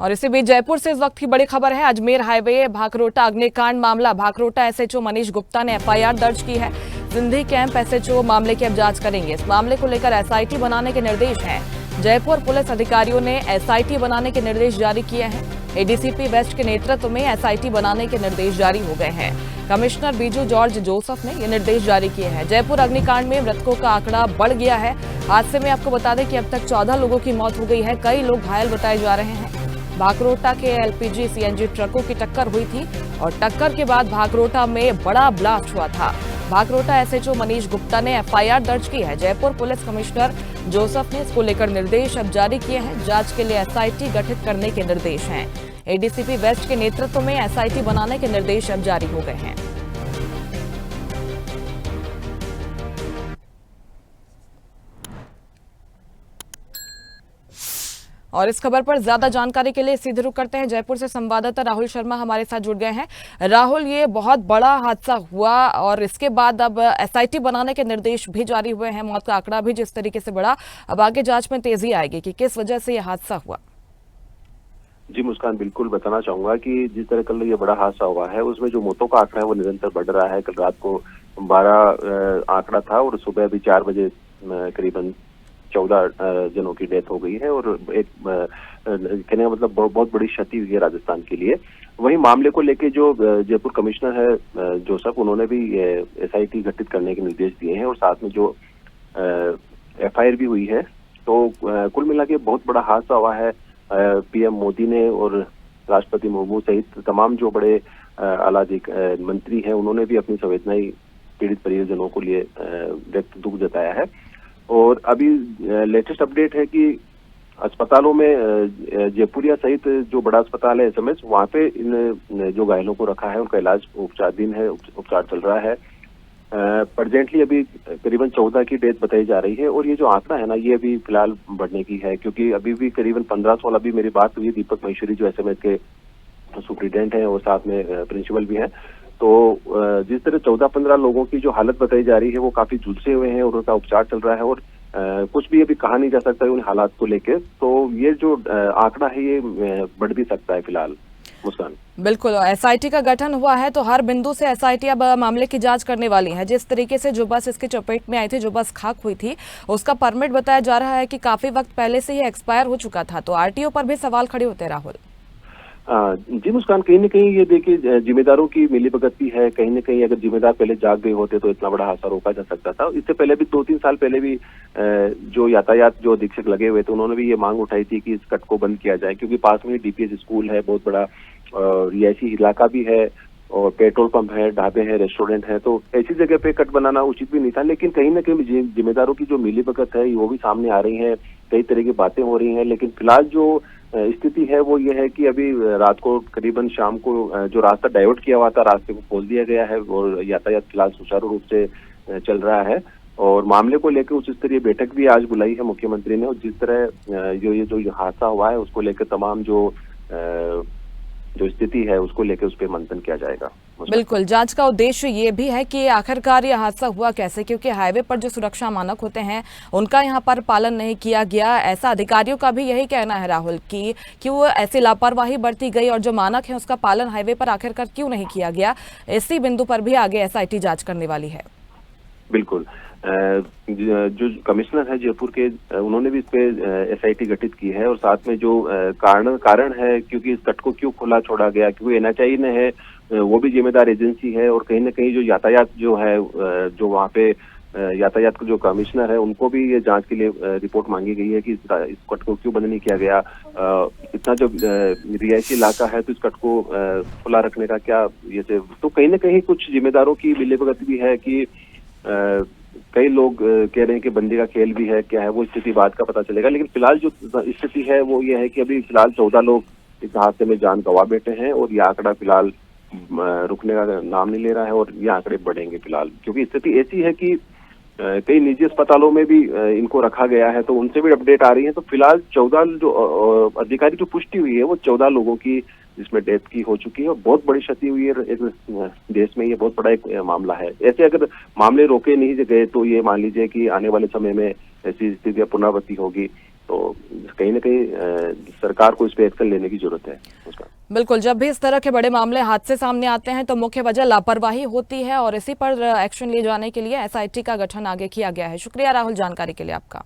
और इसी बीच जयपुर से इस वक्त की बड़ी खबर है। अजमेर हाईवे भाकरोटा अग्निकांड मामला, भाकरोटा एसएचओ मनीष गुप्ता ने एफआईआर दर्ज की है। सिंधी कैंप एसएचओ मामले की अब जांच करेंगे। इस मामले को लेकर एसआईटी बनाने के निर्देश हैं। जयपुर पुलिस अधिकारियों ने एसआईटी बनाने के निर्देश जारी किए हैं। एडीसीपी वेस्ट के नेतृत्व में एसआईटी बनाने के निर्देश जारी हो गए हैं। कमिश्नर बीजू जॉर्ज जोसेफ ने ये निर्देश जारी किए हैं। जयपुर अग्निकांड में मृतकों का आंकड़ा बढ़ गया है। हादसे में आपको बता दें कि अब तक 14 लोगों की मौत हो गई है, कई लोग घायल बताए जा रहे हैं। भाकरोटा के एलपीजी सीएनजी ट्रकों की टक्कर हुई थी और टक्कर के बाद भाकरोटा में बड़ा ब्लास्ट हुआ था। भाकरोटा एसएचओ मनीष गुप्ता ने एफआईआर दर्ज की है। जयपुर पुलिस कमिश्नर जोसेफ ने इसको लेकर निर्देश अब जारी किए हैं। जांच के लिए एसआईटी गठित करने के निर्देश हैं। एडीसीपी वेस्ट के नेतृत्व में एसआईटी बनाने के निर्देश अब जारी हो गए हैं। और इस खबर पर ज्यादा जानकारी के लिए सीधे रुख करते हैं। जयपुर से संवाददाता राहुल शर्मा हमारे साथ जुड़ गए हैं। राहुल, ये बहुत बड़ा हादसा हुआ और इसके बाद अब एसआईटी बनाने के निर्देश भी जारी हुए हैं। मौत का आंकड़ा भी जिस तरीके से बढ़ा, अब आगे जांच में तेजी आएगी कि किस वजह से यह हादसा हुआ। जी मुस्कान, बिल्कुल बताना चाहूंगा कि जिस तरह कल ये बड़ा हादसा हुआ है उसमें जो मौतों का आंकड़ा है वो निरंतर बढ़ रहा है। कल रात को 12 आंकड़ा था और सुबह अभी 4 बजे करीबन 14 जनों की डेथ हो गई है और एक कहने का मतलब बहुत बड़ी क्षति हुई है राजस्थान के लिए। वहीं मामले को लेके जो जयपुर कमिश्नर है जोसेफ, उन्होंने भी एसआईटी गठित करने के निर्देश दिए हैं और साथ में जो एफआईआर भी हुई है। तो कुल मिला के बहुत बड़ा हादसा हुआ है। पीएम मोदी ने और राष्ट्रपति मुर्मू सहित तमाम जो बड़े आला मंत्री हैं उन्होंने भी अपनी संवेदनाएं पीड़ित परिजनों को लिए व्यक्त दुख जताया है। और अभी लेटेस्ट अपडेट है कि अस्पतालों में जयपुरिया सहित जो बड़ा अस्पताल है एसएमएस, वहाँ पे इन जो घायलों को रखा है उनका इलाज उपचाराधीन है, उपचार चल रहा है। प्रेजेंटली अभी करीबन 14 की डेथ बताई जा रही है और ये जो आंकड़ा है ना ये अभी फिलहाल बढ़ने की है, क्योंकि अभी भी करीबन 15-16 अभी मेरी बात हुई दीपक महेश्वरी जो एसएमएस के सुप्रिटेंडेंट हैं और साथ में प्रिंसिपल भी हैं। तो जिस तरह 14-15 लोगों की जो हालत बताई जा रही है वो काफी झुलसे हुए हैं और उनका उपचार चल रहा है और कुछ भी अभी कहा नहीं जा सकता उन हालात को लेकर। तो ये जो आंकड़ा है ये बढ़ भी सकता है फिलहाल। मुस्कान, बिल्कुल, एसआईटी का गठन हुआ है तो हर बिंदु से एसआईटी अब मामले की जांच करने वाली है। जिस तरीके से जो बस इसके चपेट में आई थी, जो बस खाक हुई थी, उसका परमिट बताया जा रहा है कि काफी वक्त पहले से ही एक्सपायर हो चुका था। तो आरटीओ पर भी सवाल खड़े होते हैं राहुल। जी मुस्कान, कहीं न कहीं ये देखिए जिम्मेदारों की मिलीभगत भी है। कहीं न कहीं अगर जिम्मेदार पहले जाग गए होते तो इतना बड़ा हादसा रोका जा सकता था। इससे पहले भी 2-3 साल पहले भी जो यातायात जो अधीक्षक लगे हुए थे उन्होंने भी ये मांग उठाई थी कि इस कट को बंद किया जाए, क्योंकि पास में ही डीपीएस स्कूल है, बहुत बड़ा रिहायशी इलाका भी है और पेट्रोल पंप है, ढाबे हैं, रेस्टोरेंट है। तो ऐसी जगह पे कट बनाना उचित भी नहीं था। लेकिन कहीं ना कहीं जिम्मेदारों की जो मिलीभगत है वो भी सामने आ रही है, कई तरह की बातें हो रही हैं। लेकिन फिलहाल जो स्थिति है वो ये है कि अभी रात को करीबन शाम को जो रास्ता डाइवर्ट किया हुआ था, रास्ते को खोल दिया गया है और यातायात फिलहाल सुचारू रूप से चल रहा है। और मामले को लेकर उच्च स्तरीय बैठक भी आज बुलाई है मुख्यमंत्री ने और जिस तरह जो हादसा हुआ है उसको लेकर तमाम जो स्थिति है उसको लेकर उस पर मंथन किया जाएगा। बिल्कुल, जांच का उद्देश्य ये भी है कि आखिरकार ये हादसा हुआ कैसे, क्योंकि हाईवे पर जो सुरक्षा मानक होते हैं उनका यहाँ पर पालन नहीं किया गया। ऐसा अधिकारियों का भी यही कहना है राहुल कि क्यों ऐसी लापरवाही बरती गई और जो मानक है उसका पालन हाईवे पर आखिरकार क्यों नहीं किया गया। इसी बिंदु पर भी आगे एसआईटी जांच करने वाली है। बिल्कुल, जो कमिश्नर है जयपुर के उन्होंने भी इस पे एसआईटी गठित की है और साथ में जो कारण है क्योंकि इस कट को क्यों खुला छोड़ा गया, क्योंकि एनएचआई ने है वो भी जिम्मेदार एजेंसी है और कहीं ना कहीं जो यातायात जो है जो वहाँ पे यातायात का जो कमिश्नर है उनको भी ये जांच के लिए रिपोर्ट मांगी गई है कि इस कट को क्यों बंद नहीं किया गया। इतना जो रिहायशी इलाका है तो इस कट को खुला रखने का क्या ये तो कहीं ना कहीं कुछ जिम्मेदारों की मिलीभगत भी है कि कई लोग कह रहे हैं कि बंदी का खेल भी है, क्या है वो स्थिति बात का पता चलेगा। लेकिन फिलहाल जो स्थिति है वो ये है कि अभी फिलहाल 14 लोग इस हादसे में जान गंवा बैठे हैं और ये आंकड़ा फिलहाल रुकने का नाम नहीं ले रहा है और ये आंकड़े बढ़ेंगे फिलहाल, क्योंकि स्थिति ऐसी है कि कई निजी अस्पतालों में भी इनको रखा गया है तो उनसे भी अपडेट आ रही है। तो फिलहाल 14 जो अधिकारी जो पुष्टि हुई है वो 14 लोगों की जिसमें डेथ की हो चुकी है और बहुत बड़ी क्षति हुई है। एक देश में ये बहुत बड़ा एक मामला है। ऐसे अगर मामले रोके नहीं गए तो ये मान लीजिए कि आने वाले समय में ऐसी स्थितियां पुनरावृत्ति होगी। तो कहीं ना कहीं सरकार को इस पे एक्शन लेने की जरूरत है उसका। बिल्कुल, जब भी इस तरह के बड़े मामले हादसे सामने आते हैं तो मुख्य वजह लापरवाही होती है और इसी पर एक्शन लिए जाने के लिए एसआईटी का गठन आगे किया गया है। शुक्रिया राहुल जानकारी के लिए आपका।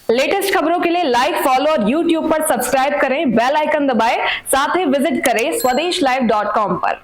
लेटेस्ट खबरों के लिए लाइक, फॉलो और यूट्यूब पर सब्सक्राइब करें, बेल आइकन दबाएं, साथ ही विजिट करें swedeshlive.com पर।